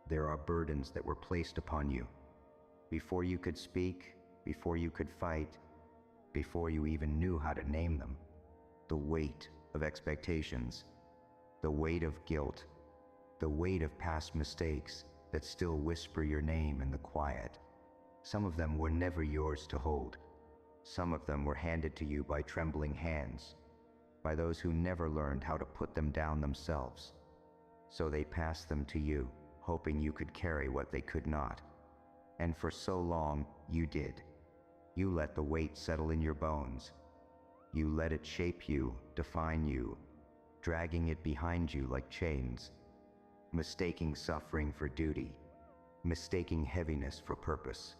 There are burdens that were placed upon you. Before you could speak, before you could fight, before you even knew how to name them. The weight of expectations, the weight of guilt, the weight of past mistakes that still whisper your name in the quiet. Some of them were never yours to hold. Some of them were handed to you by trembling hands, by those who never learned how to put them down themselves. So they passed them to you, hoping you could carry what they could not. And for so long, you did. You let the weight settle in your bones. You let it shape you, define you, dragging it behind you like chains, mistaking suffering for duty, mistaking heaviness for purpose.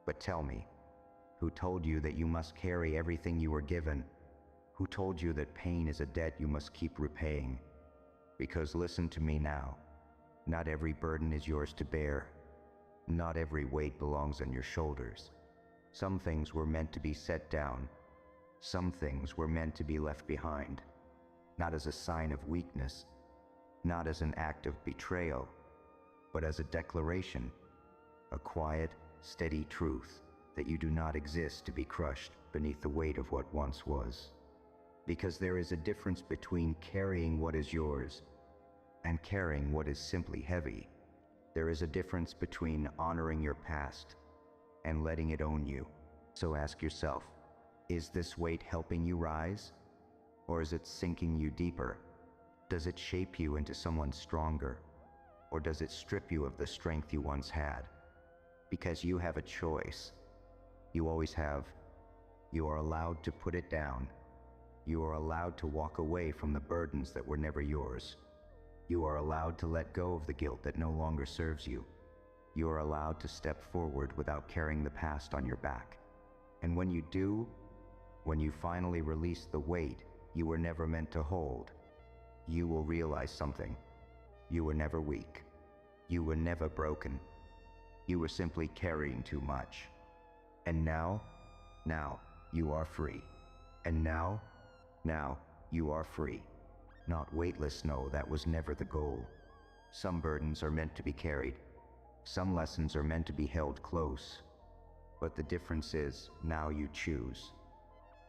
But tell me, who told you that you must carry everything you were given? Who told you that pain is a debt you must keep repaying? Because listen to me now, not every burden is yours to bear. Not every weight belongs on your shoulders. Some things were meant to be set down. Some things were meant to be left behind, not as a sign of weakness, not as an act of betrayal, but as a declaration, a quiet, steady truth that you do not exist to be crushed beneath the weight of what once was. Because there is a difference between carrying what is yours and carrying what is simply heavy. There is a difference between honoring your past and letting it own you. So ask yourself, is this weight helping you rise? Or is it sinking you deeper? Does it shape you into someone stronger? Or does it strip you of the strength you once had? Because you have a choice. You always have. You are allowed to put it down. You are allowed to walk away from the burdens that were never yours. You are allowed to let go of the guilt that no longer serves you. You are allowed to step forward without carrying the past on your back. And when you do, when you finally release the weight you were never meant to hold, you will realize something. You were never weak. You were never broken. You were simply carrying too much. And now you are free. And now you are free. Not weightless, no, that was never the goal. Some burdens are meant to be carried. Some lessons are meant to be held close. But the difference is, now you choose.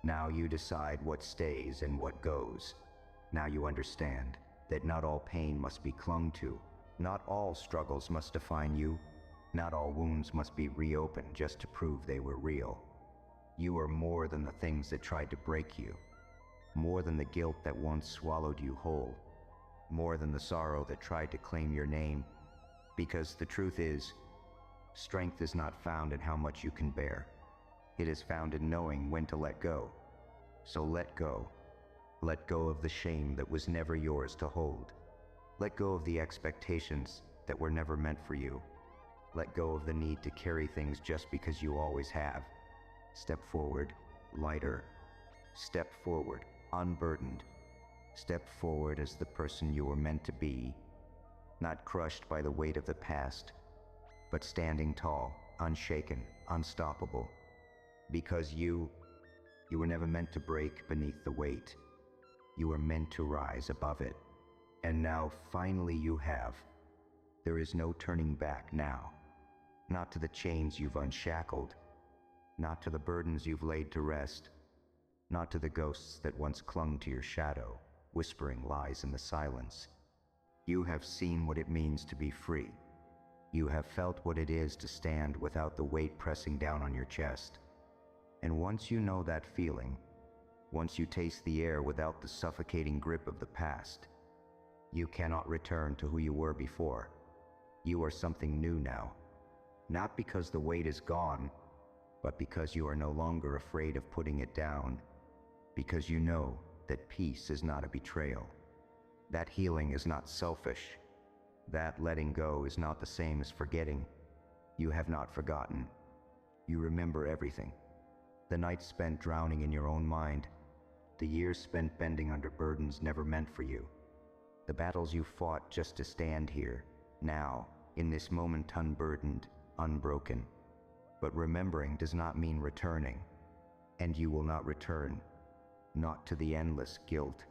Now you decide what stays and what goes. Now you understand that not all pain must be clung to. Not all struggles must define you. Not all wounds must be reopened just to prove they were real. You are more than the things that tried to break you. More than the guilt that once swallowed you whole. More than the sorrow that tried to claim your name. Because the truth is, strength is not found in how much you can bear. It is found in knowing when to let go. So let go. Let go of the shame that was never yours to hold. Let go of the expectations that were never meant for you. Let go of the need to carry things just because you always have. Step forward, lighter. Step forward, unburdened. Step forward as the person you were meant to be, not crushed by the weight of the past, but standing tall, unshaken, unstoppable. Because you were never meant to break beneath the weight. You were meant to rise above it. And now finally you have. There is no turning back now. Not to the chains you've unshackled. Not to the burdens you've laid to rest. Not to the ghosts that once clung to your shadow, whispering lies in the silence. You have seen what it means to be free. You have felt what it is to stand without the weight pressing down on your chest. And once you know that feeling, once you taste the air without the suffocating grip of the past, you cannot return to who you were before. You are something new now. Not because the weight is gone, but because you are no longer afraid of putting it down. Because you know that peace is not a betrayal. That healing is not selfish. That letting go is not the same as forgetting. You have not forgotten. You remember everything. The nights spent drowning in your own mind. The years spent bending under burdens never meant for you. The battles you fought just to stand here, now, in this moment unburdened, unbroken. But remembering does not mean returning. And you will not return. Not to the endless guilt.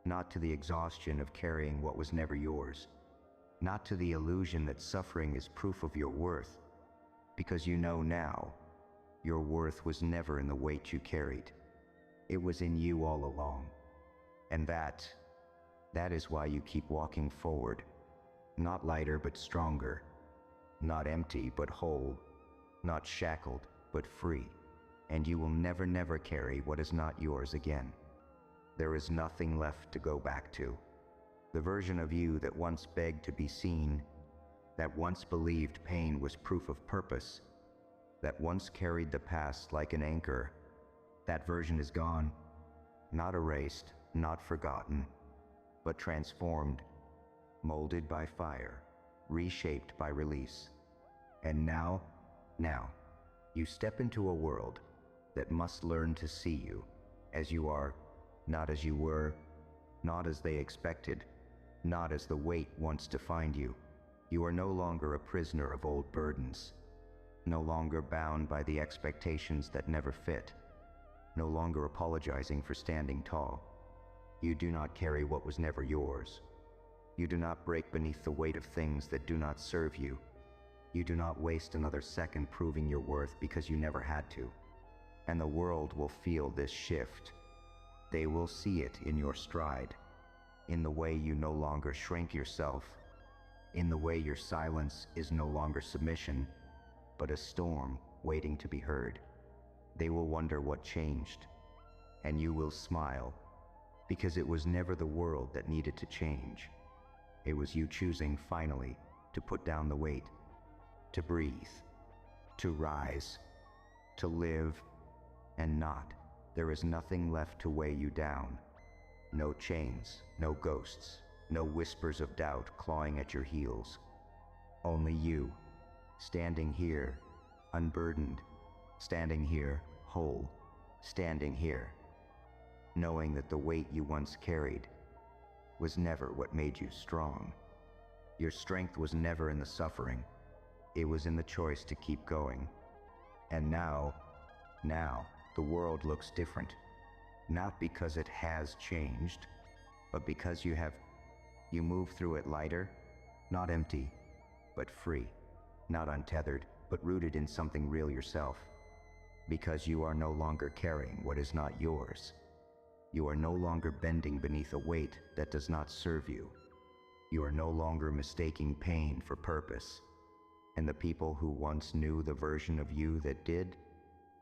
Not to the exhaustion of carrying what was never yours. not to the illusion that suffering is proof of your worth, because you know now, your worth was never in the weight you carried. It was in you all along. And that is why you keep walking forward, not lighter but stronger, not empty but whole, not shackled but free. And you will never carry what is not yours again. There is nothing left to go back to. The version of you that once begged to be seen, that once believed pain was proof of purpose, that once carried the past like an anchor, that version is gone, not erased, not forgotten, but transformed, molded by fire, reshaped by release. And now, you step into a world that must learn to see you as you are, not as you were, not as they expected, not as the weight once defined you. You are no longer a prisoner of old burdens, no longer bound by the expectations that never fit, no longer apologizing for standing tall. You do not carry what was never yours. You do not break beneath the weight of things that do not serve you. You do not waste another second proving your worth because you never had to. And the world will feel this shift. They will see it in your stride, in the way you no longer shrink yourself, in the way your silence is no longer submission, but a storm waiting to be heard. They will wonder what changed, and you will smile, because it was never the world that needed to change. It was you choosing finally to put down the weight, to breathe, to rise, to live, and not. There is nothing left to weigh you down. No chains, no ghosts, no whispers of doubt clawing at your heels. Only you, standing here, unburdened, standing here, whole, standing here, knowing that the weight you once carried was never what made you strong. Your strength was never in the suffering. It was in the choice to keep going. And now, the world looks different, not because it has changed, but because you move through it lighter, not empty, but free, not untethered, but rooted in something real yourself, because you are no longer carrying what is not yours. You are no longer bending beneath a weight that does not serve you. You are no longer mistaking pain for purpose. And the people who once knew the version of you that did,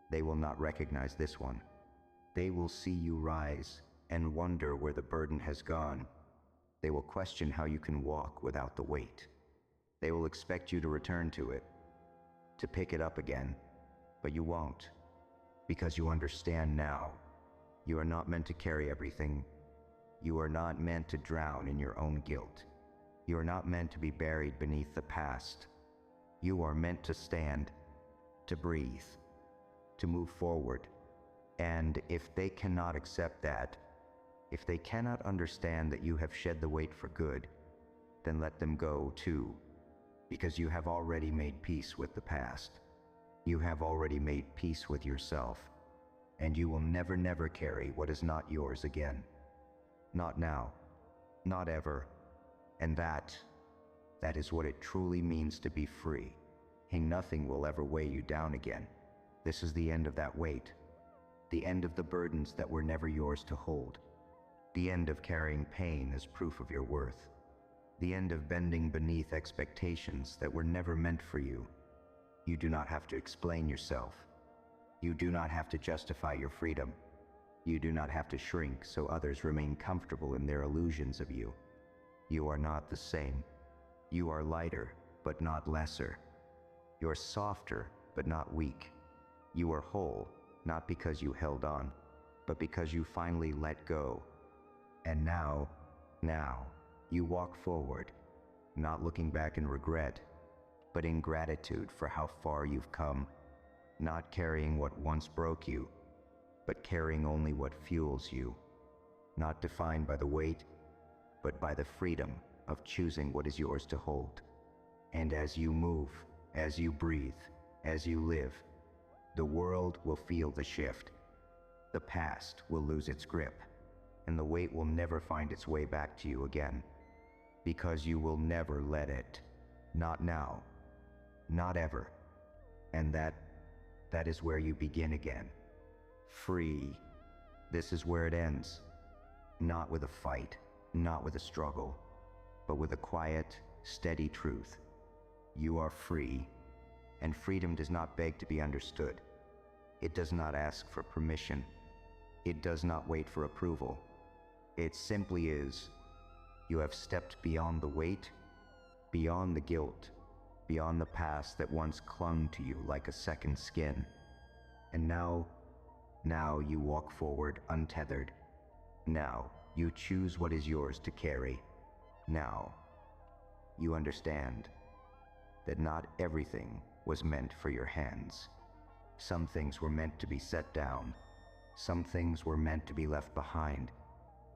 they will not recognize this one. They will see you rise and wonder where the burden has gone. They will question how you can walk without the weight. They will expect you to return to it, to pick it up again, but you won't, because you understand now. You are not meant to carry everything. You are not meant to drown in your own guilt. You are not meant to be buried beneath the past. You are meant to stand, to breathe, to move forward. And if they cannot accept that, if they cannot understand that you have shed the weight for good, then let them go too, because you have already made peace with the past. You have already made peace with yourself, and you will never carry what is not yours again. Not now, not ever. And that is what it truly means to be free. And nothing will ever weigh you down again. This is the end of that weight. The end of the burdens that were never yours to hold. The end of carrying pain as proof of your worth. The end of bending beneath expectations that were never meant for you. You do not have to explain yourself. You do not have to justify your freedom. You do not have to shrink so others remain comfortable in their illusions of you. You are not the same. You are lighter, but not lesser. You are softer, but not weak. You are whole, not because you held on, but because you finally let go. And now, you walk forward, not looking back in regret, but in gratitude for how far you've come, not carrying what once broke you, but carrying only what fuels you, not defined by the weight, but by the freedom of choosing what is yours to hold. And as you move, as you breathe, as you live, the world will feel the shift. The past will lose its grip, and the weight will never find its way back to you again. because you will never let it. Not now. Not ever. And that is where you begin again. Free. This is where it ends. Not with a fight, not with a struggle, but with a quiet, steady truth. You are free, and freedom does not beg to be understood. It does not ask for permission. It does not wait for approval. It simply is. You have stepped beyond the weight, beyond the guilt, beyond the past that once clung to you like a second skin. And now you walk forward untethered. Now you choose what is yours to carry. Now you understand that not everything was meant for your hands. Some things were meant to be set down. Some things were meant to be left behind.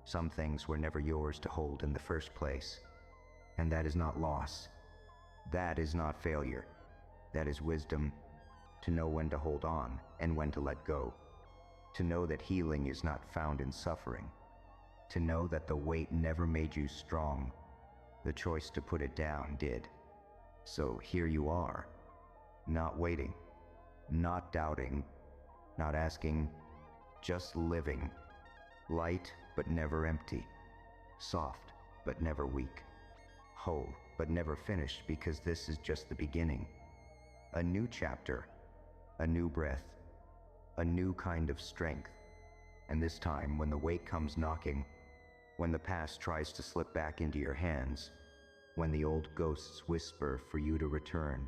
Some things were never yours to hold in the first place. And that is not loss. That is not failure. That is wisdom, to know when to hold on and when to let go. To know that healing is not found in suffering. To know that the weight never made you strong. The choice to put it down did. So here you are, not waiting, not doubting, not asking, just living. Light but never empty. Soft but never weak. Whole but never finished, because this is just the beginning. A new chapter, a new breath, a new kind of strength. And this time, when the weight comes knocking, when the past tries to slip back into your hands, when the old ghosts whisper for you to return,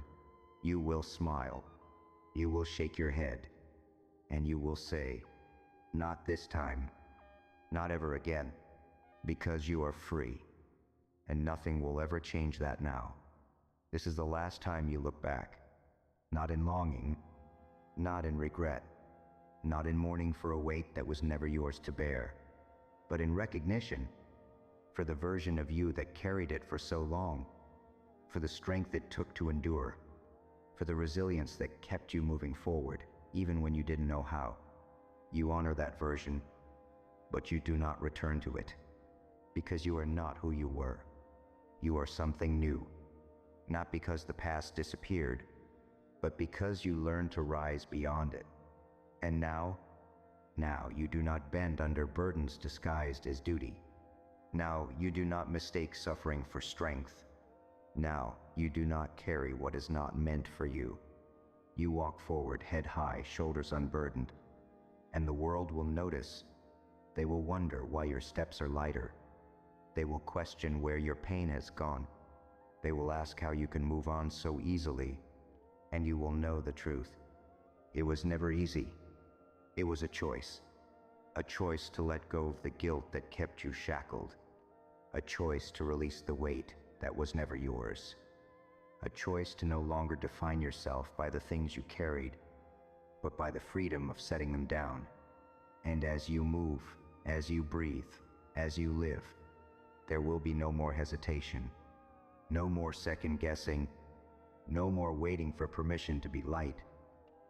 you will smile, you will shake your head, and you will say, not this time, not ever again, because you are free, and nothing will ever change that now. This is the last time you look back, not in longing, not in regret, not in mourning for a weight that was never yours to bear, but in recognition for the version of you that carried it for so long, for the strength it took to endure, for the resilience that kept you moving forward, even when you didn't know how. You honor that version, but you do not return to it, because you are not who you were. You are something new, not because the past disappeared, but because you learned to rise beyond it. And now you do not bend under burdens disguised as duty. Now you do not mistake suffering for strength. Now you do not carry what is not meant for you. You walk forward head high, shoulders unburdened, and the world will notice. They will wonder why your steps are lighter. They will question where your pain has gone. They will ask how you can move on so easily, and you will know the truth. It was never easy. It was a choice to let go of the guilt that kept you shackled, a choice to release the weight that was never yours, a choice to no longer define yourself by the things you carried, but by the freedom of setting them down. And as you move, as you breathe, as you live, there will be no more hesitation, no more second guessing, no more waiting for permission to be light,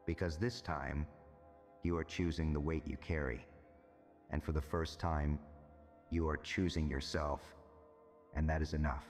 because this time you are choosing the weight you carry. And for the first time, you are choosing yourself, and that is enough.